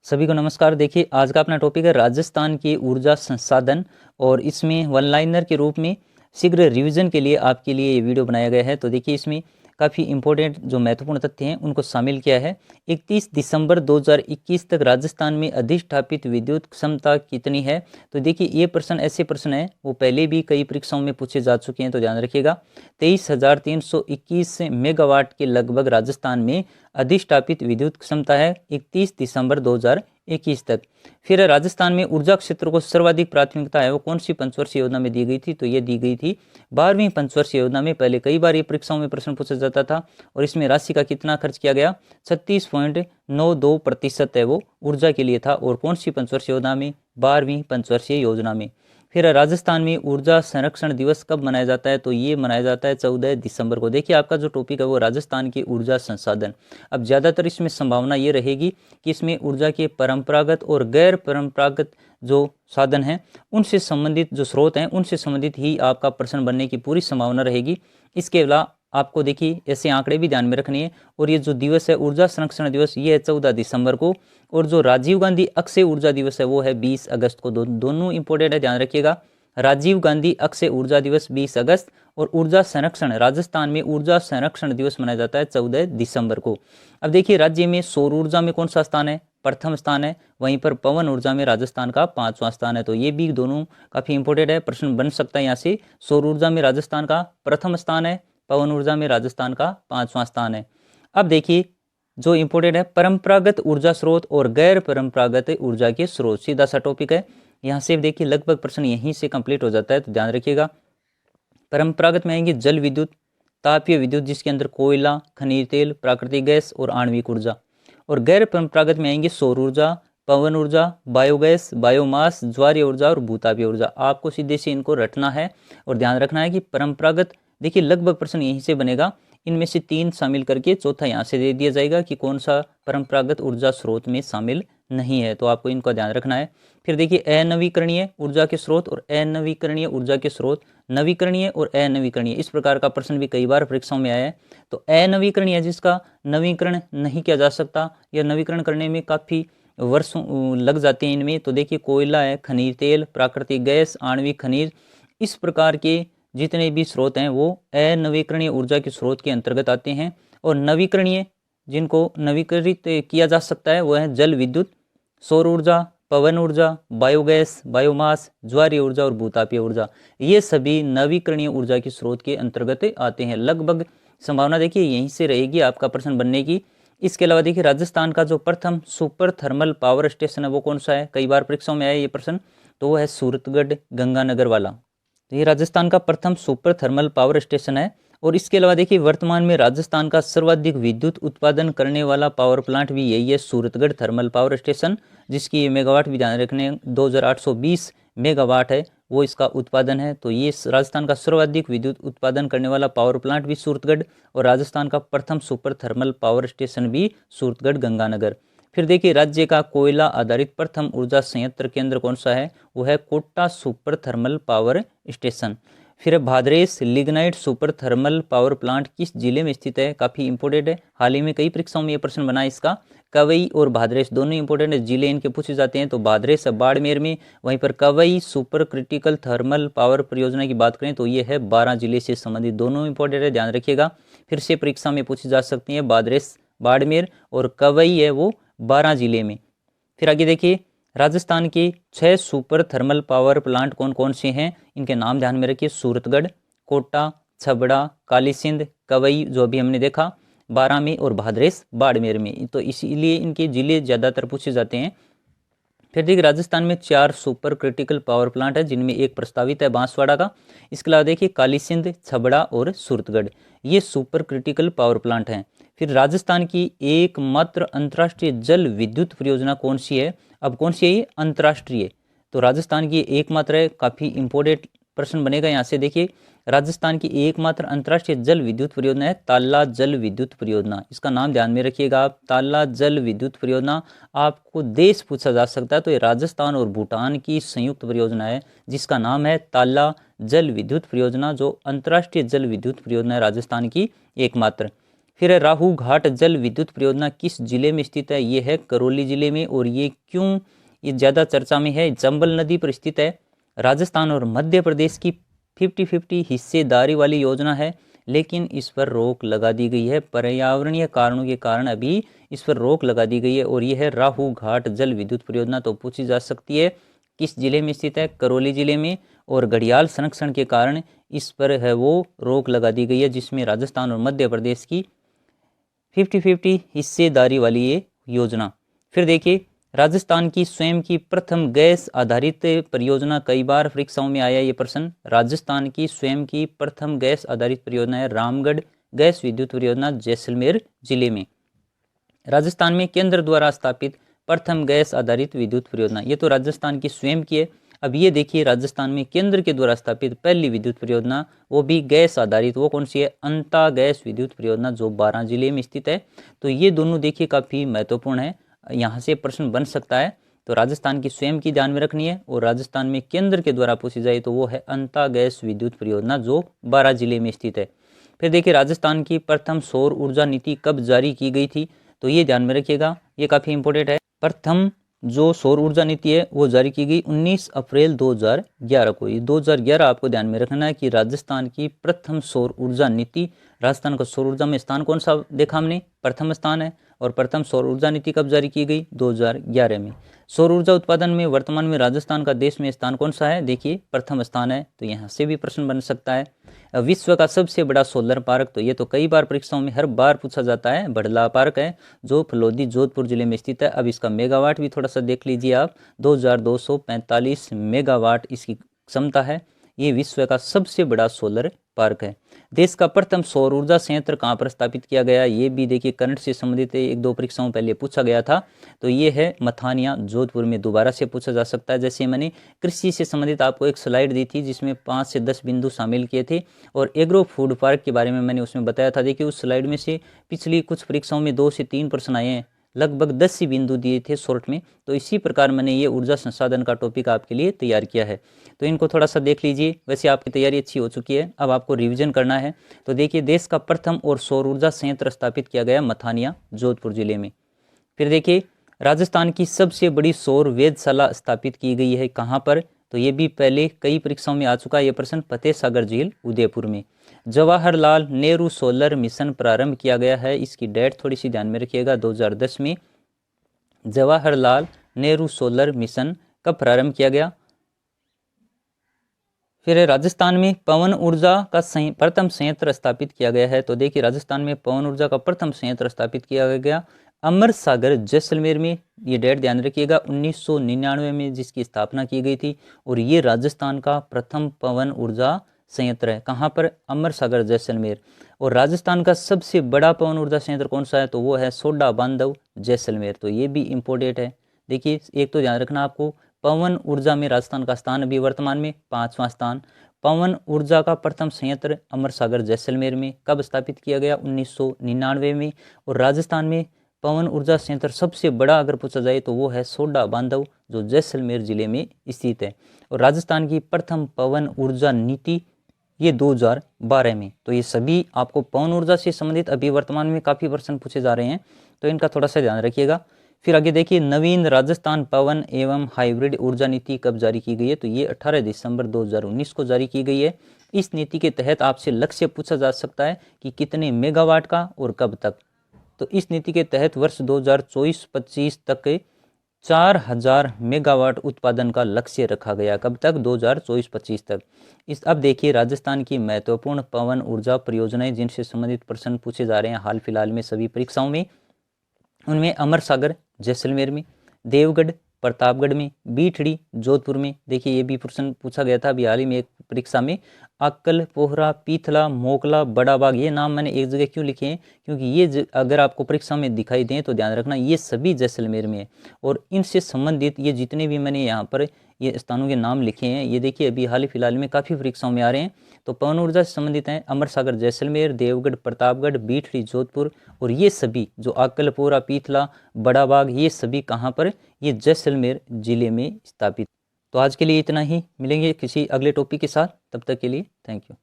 सभी को नमस्कार। देखिए आज का अपना टॉपिक है राजस्थान की ऊर्जा संसाधन और इसमें वन लाइनर के रूप में शीघ्र रिवीजन के लिए आपके लिए ये वीडियो बनाया गया है। तो देखिए इसमें काफ़ी इंपॉर्टेंट जो महत्वपूर्ण तथ्य हैं उनको शामिल किया है। 31 दिसंबर 2021 तक राजस्थान में अधिष्ठापित विद्युत क्षमता कितनी है। तो देखिए ये प्रश्न ऐसे प्रश्न है वो पहले भी कई परीक्षाओं में पूछे जा चुके हैं, तो ध्यान रखिएगा। 23,321 मेगावाट के लगभग राजस्थान में अधिष्ठापित विद्युत क्षमता है 31 दिसंबर 2021 तक। फिर राजस्थान में ऊर्जा क्षेत्र को सर्वाधिक प्राथमिकता है वो कौन सी पंचवर्षीय योजना में दी गई थी। तो ये दी गई थी 12वीं पंचवर्षीय योजना में। पहले कई बार ये परीक्षाओं में प्रश्न पूछा जाता था और इसमें राशि का कितना खर्च किया गया, 36.92% है वो ऊर्जा के लिए था। और कौन सी पंचवर्षीय योजना में, 12वीं पंचवर्षीय योजना में। फिर राजस्थान में ऊर्जा संरक्षण दिवस कब मनाया जाता है। तो ये मनाया जाता है 14 दिसंबर को। देखिए आपका जो टॉपिक है वो राजस्थान की ऊर्जा संसाधन। अब ज़्यादातर इसमें संभावना ये रहेगी कि इसमें ऊर्जा के परंपरागत और गैर परंपरागत जो साधन हैं उनसे संबंधित जो स्रोत हैं उनसे संबंधित ही आपका प्रश्न बनने की पूरी संभावना रहेगी। इसके अलावा आपको देखिए ऐसे आंकड़े भी ध्यान में रखनी है। और ये जो दिवस है ऊर्जा संरक्षण दिवस ये है 14 दिसंबर को। और जो राजीव गांधी अक्षय ऊर्जा दिवस है वो है 20 अगस्त को। दोनों इंपॉर्टेंट है, ध्यान रखिएगा। राजीव गांधी अक्षय ऊर्जा दिवस 20 अगस्त और ऊर्जा संरक्षण, राजस्थान में ऊर्जा संरक्षण दिवस मनाया जाता है 14 दिसंबर को। अब देखिए राज्य में सौर ऊर्जा में कौन सा स्थान है, प्रथम स्थान है। वहीं पर पवन ऊर्जा में राजस्थान का 5वां स्थान है। तो ये भी दोनों काफ़ी इंपॉर्टेंट है, प्रश्न बन सकता है यहाँ से। सौर ऊर्जा में राजस्थान का प्रथम स्थान है, पवन ऊर्जा में राजस्थान का 5वां स्थान है। अब देखिए जो इंपॉर्टेंट है परंपरागत ऊर्जा स्रोत और गैर परंपरागत ऊर्जा के स्रोत, सीधा सा टॉपिक है। यहाँ से देखिए लगभग प्रश्न यहीं से कंप्लीट हो जाता है, तो ध्यान रखिएगा। परंपरागत में आएंगे जल विद्युत, तापीय विद्युत जिसके अंदर कोयला, खनिज तेल, प्राकृतिक गैस और आणविक ऊर्जा। और गैर परंपरागत में आएंगे सौर ऊर्जा, पवन ऊर्जा, बायोगैस, बायोमास, ज्वारीय ऊर्जा और भूतापीय ऊर्जा। आपको सीधे से इनको रटना है और ध्यान रखना है कि परंपरागत देखिए लगभग प्रश्न यहीं से बनेगा। इनमें से 3 शामिल करके चौथा यहाँ से दे दिया जाएगा कि कौन सा परंपरागत ऊर्जा स्रोत में शामिल नहीं है, तो आपको इनका ध्यान रखना है। फिर देखिए अनवीकरणीय ऊर्जा के स्रोत और अनवीकरणीय ऊर्जा के स्रोत, नवीकरणीय और अनवीकरणीय, इस प्रकार का प्रश्न भी कई बार परीक्षाओं में आया है। तो अनवीकरणीय जिसका नवीकरण नहीं किया जा सकता या नवीकरण करने में काफ़ी वर्षों लग जाते हैं इनमें। तो देखिए कोयला है, खनिज तेल, प्राकृतिक गैस, आणविक खनिज, इस प्रकार के जितने भी स्रोत हैं वो अनवीकरणीय ऊर्जा के स्रोत के अंतर्गत आते हैं। और नवीकरणीय जिनको नवीकरित किया जा सकता है वो है जल विद्युत, सौर ऊर्जा, पवन ऊर्जा, बायोगैस, बायोमास, ज्वारीय ऊर्जा और भूतापीय ऊर्जा। ये सभी नवीकरणीय ऊर्जा के स्रोत के अंतर्गत आते हैं। लगभग संभावना देखिए यहीं से रहेगी आपका प्रश्न बनने की। इसके अलावा देखिए राजस्थान का जो प्रथम सुपर थर्मल पावर स्टेशन है वो कौन सा है, कई बार परीक्षाओं में आया ये प्रश्न, तो वो है सूरतगढ़ गंगानगर वाला। तो ये राजस्थान का प्रथम सुपर थर्मल पावर स्टेशन है। और इसके अलावा देखिए वर्तमान में राजस्थान का सर्वाधिक विद्युत उत्पादन करने वाला पावर प्लांट भी यही है, सूरतगढ़ थर्मल पावर स्टेशन, जिसकी मेगावाट भी ध्यान रखने 2820 मेगावाट है वो इसका उत्पादन है। तो ये राजस्थान का सर्वाधिक विद्युत उत्पादन करने वाला पावर प्लांट भी सूरतगढ़ और राजस्थान का प्रथम सुपर थर्मल पावर स्टेशन भी सूरतगढ़ गंगानगर। फिर देखिए राज्य का कोयला आधारित प्रथम ऊर्जा संयंत्र केंद्र कौन सा है, वो है Kota super thermal power station. फिर Bhadresh lignite super thermal power plant किस जिले में स्थित है, काफ़ी इंपॉर्टेंट है, हाल ही में कई परीक्षाओं में ये प्रश्न बना है इसका। कवई और भाद्रेस दोनों इंपॉर्टेंट है, जिले इनके पूछे जाते हैं। तो भाद्रेस बाड़मेर में, वहीं पर कवई सुपर क्रिटिकल थर्मल पावर परियोजना की बात करें तो ये है 12 जिले से संबंधित, दोनों इंपॉर्टेंट है, ध्यान रखिएगा। फिर से परीक्षा में पूछी जा सकती है, भाद्रेस बाड़मेर और कवई है वो 12 जिले में। फिर आगे देखिए राजस्थान के 6 सुपर थर्मल पावर प्लांट कौन कौन से हैं, इनके नाम ध्यान में रखिए। सूरतगढ़, कोटा, छबड़ा, कालीसिंध, कवई जो अभी हमने देखा 12 में और भाद्रेस बाड़मेर में। तो इसीलिए इनके जिले ज़्यादातर पूछे जाते हैं। फिर देखिए राजस्थान में 4 सुपर क्रिटिकल पावर प्लांट है जिनमें एक प्रस्तावित है बांसवाड़ा का। इसके अलावा देखिए कालीसिंध, छबड़ा और सूरतगढ़, ये सुपर क्रिटिकल पावर प्लांट हैं। फिर राजस्थान की एकमात्र अंतर्राष्ट्रीय जल विद्युत परियोजना कौन सी है, अब कौन सी है ये अंतर्राष्ट्रीय, तो राजस्थान की एकमात्र है, काफ़ी इंपॉर्टेंट प्रश्न बनेगा यहाँ से। देखिए राजस्थान की एकमात्र अंतर्राष्ट्रीय जल विद्युत परियोजना है ताला जल विद्युत परियोजना, इसका नाम ध्यान में रखिएगा आप, ताला जल विद्युत परियोजना। आपको देश पूछा जा सकता है तो ये राजस्थान और भूटान की संयुक्त परियोजना है जिसका नाम है ताला जल विद्युत परियोजना, जो अंतर्राष्ट्रीय जल विद्युत परियोजना है राजस्थान की एकमात्र। फिर है राहू घाट जल विद्युत परियोजना किस जिले में स्थित है? ये है करौली जिले में। और ये क्यों ये ज़्यादा चर्चा में है? चंबल नदी पर स्थित है। राजस्थान और मध्य प्रदेश की 50-50 हिस्सेदारी वाली योजना है, लेकिन इस पर रोक लगा दी गई है। पर्यावरणीय कारणों के कारण अभी इस पर रोक लगा दी गई है। और यह है राहू घाट जल विद्युत परियोजना। तो पूछी जा सकती है किस जिले में स्थित है? करौली जिले में। और घड़ियाल संरक्षण के कारण इस पर है वो रोक लगा दी गई है, जिसमें राजस्थान और मध्य प्रदेश की 50-50 हिस्सेदारी वाली ये योजना। फिर देखिए राजस्थान की स्वयं की प्रथम गैस आधारित परियोजना, कई बार परीक्षाओं में आया ये प्रश्न। राजस्थान की स्वयं की प्रथम गैस आधारित परियोजना है रामगढ़ गैस विद्युत परियोजना जैसलमेर जिले में। राजस्थान में केंद्र द्वारा स्थापित प्रथम गैस आधारित विद्युत परियोजना, ये तो राजस्थान की स्वयं की है। अब ये देखिए राजस्थान में केंद्र के द्वारा स्थापित पहली विद्युत परियोजना, वो भी गैस आधारित, वो कौन सी है? अंता गैस विद्युत परियोजना, जो 12 जिले में स्थित है। तो ये दोनों देखिए काफ़ी महत्वपूर्ण है, यहाँ से प्रश्न बन सकता है। तो राजस्थान की स्वयं की ध्यान में रखनी है, और राजस्थान में केंद्र के द्वारा पूछी जाए तो वो है अंता गैस विद्युत परियोजना, जो 12 जिले में स्थित है। फिर देखिए राजस्थान की प्रथम सौर ऊर्जा नीति कब जारी की गई थी? तो ये ध्यान में रखिएगा, ये काफ़ी इंपॉर्टेंट है। प्रथम जो सौर ऊर्जा नीति है वो जारी की गई 19 अप्रैल 2011 को। ये 2011 आपको ध्यान में रखना है कि राजस्थान की प्रथम सौर ऊर्जा नीति। राजस्थान का सौर ऊर्जा में स्थान कौन सा देखा हमने? प्रथम स्थान है। और प्रथम सौर ऊर्जा नीति कब जारी की गई? 2011 में। सौर ऊर्जा उत्पादन में वर्तमान में राजस्थान का देश में स्थान कौन सा है? देखिए प्रथम स्थान है। तो यहाँ से भी प्रश्न बन सकता है। विश्व का सबसे बड़ा सोलर पार्क, तो ये तो कई बार परीक्षाओं में हर बार पूछा जाता है, बड़ला पार्क है, जो फलोदी जोधपुर जिले में स्थित है। अब इसका मेगावाट भी थोड़ा सा देख लीजिए आप, 2245 मेगावाट इसकी क्षमता है। ये विश्व का सबसे बड़ा सोलर पार्क है। देश का प्रथम सौर ऊर्जा संयंत्र कहाँ पर स्थापित किया गया? ये भी देखिए करंट से संबंधित 1-2 परीक्षाओं पहले पूछा गया था। तो ये है मथानिया जोधपुर में, दोबारा से पूछा जा सकता है। जैसे मैंने कृषि से संबंधित आपको एक स्लाइड दी थी जिसमें 5 से 10 बिंदु शामिल किए थे, और एग्रो फूड पार्क के बारे में मैंने उसमें बताया था। देखिए उस स्लाइड में से पिछली कुछ परीक्षाओं में 2 से 3 प्रश्न आए हैं, लगभग 10 ही बिंदु दिए थे शॉर्ट में। तो इसी प्रकार मैंने ये ऊर्जा संसाधन का टॉपिक आपके लिए तैयार किया है। तो इनको थोड़ा सा देख लीजिए। वैसे आपकी तैयारी अच्छी हो चुकी है, अब आपको रिवीजन करना है। तो देखिए देश का प्रथम और सौर ऊर्जा संयंत्र स्थापित किया गया मथानिया जोधपुर जिले में। फिर देखिए राजस्थान की सबसे बड़ी सौर वेधशाला स्थापित की गई है कहाँ पर? तो ये भी पहले कई परीक्षाओं में आ चुका है ये प्रश्न, फतेह सागर झील उदयपुर में। जवाहरलाल नेहरू सोलर मिशन प्रारंभ किया गया है, इसकी डेट थोड़ी सी ध्यान में रखिएगा, 2010 में। जवाहरलाल नेहरू सोलर मिशन कब प्रारंभ किया गया? फिर राजस्थान में पवन ऊर्जा का प्रथम संयंत्र स्थापित किया गया है। तो देखिए राजस्थान में पवन ऊर्जा का प्रथम संयंत्र स्थापित किया गया अमर सागर जैसलमेर में। ये डेट ध्यान रखिएगा, 1999 में जिसकी स्थापना की गई थी। और ये राजस्थान का प्रथम पवन ऊर्जा संयंत्र है। कहाँ पर? अमर सागर जैसलमेर। और राजस्थान का सबसे बड़ा पवन ऊर्जा संयंत्र कौन सा है? तो वो है सोडा बांधव जैसलमेर। तो ये भी इम्पोर्टेंट है। देखिए एक तो ध्यान रखना आपको, पवन ऊर्जा में राजस्थान का स्थान अभी वर्तमान में 5वां स्थान। पवन ऊर्जा का प्रथम संयंत्र अमर सागर जैसलमेर में कब स्थापित किया गया? 1999 में। और राजस्थान में पवन ऊर्जा संयंत्र सबसे बड़ा अगर पूछा जाए तो वो है सोडा बांधव, जो जैसलमेर जिले में स्थित है। और राजस्थान की प्रथम पवन ऊर्जा नीति ये 2012 में। तो ये सभी आपको पवन ऊर्जा से संबंधित अभी वर्तमान में काफ़ी प्रश्न पूछे जा रहे हैं, तो इनका थोड़ा सा ध्यान रखिएगा। फिर आगे देखिए नवीन राजस्थान पवन एवं हाइब्रिड ऊर्जा नीति कब जारी की गई है? तो ये 18 दिसंबर 2019 को जारी की गई है। इस नीति के तहत आपसे लक्ष्य पूछा जा सकता है कि कितने मेगावाट का और कब तक। तो इस नीति के तहत वर्ष 2024-25 तक 4000 मेगावाट उत्पादन का लक्ष्य रखा गया। कब तक? 2024-25 तक। अब देखिए राजस्थान की महत्वपूर्ण पवन ऊर्जा परियोजनाएं जिनसे संबंधित प्रश्न पूछे जा रहे हैं हाल फिलहाल में सभी परीक्षाओं में, उनमें अमर सागर जैसलमेर में, देवगढ़ प्रतापगढ़ में, बीठड़ी जोधपुर में। देखिए ये भी प्रश्न पूछा गया था अभी हाल ही में एक परीक्षा में। अक्कल, पोहरा, पीथला, मोकला, बड़ा बाग, ये नाम मैंने एक जगह क्यों लिखे हैं? क्योंकि ये अगर आपको परीक्षा में दिखाई दें तो ध्यान रखना ये सभी जैसलमेर में है। और इनसे संबंधित ये जितने भी मैंने यहाँ पर ये स्थानों के नाम लिखे हैं, ये देखिए अभी हाल फिलहाल में काफ़ी परीक्षाओं में आ रहे हैं। तो पवन ऊर्जा से संबंधित हैं अमर सागर जैसलमेर, देवगढ़ प्रतापगढ़, बीठड़ी जोधपुर। और ये सभी जो अक्कलपोरा, पीथला, बड़ा बाग, ये सभी कहाँ पर? ये जैसलमेर जिले में स्थापित। तो आज के लिए इतना ही, मिलेंगे किसी अगले टॉपिक के साथ, तब तक के लिए थैंक यू।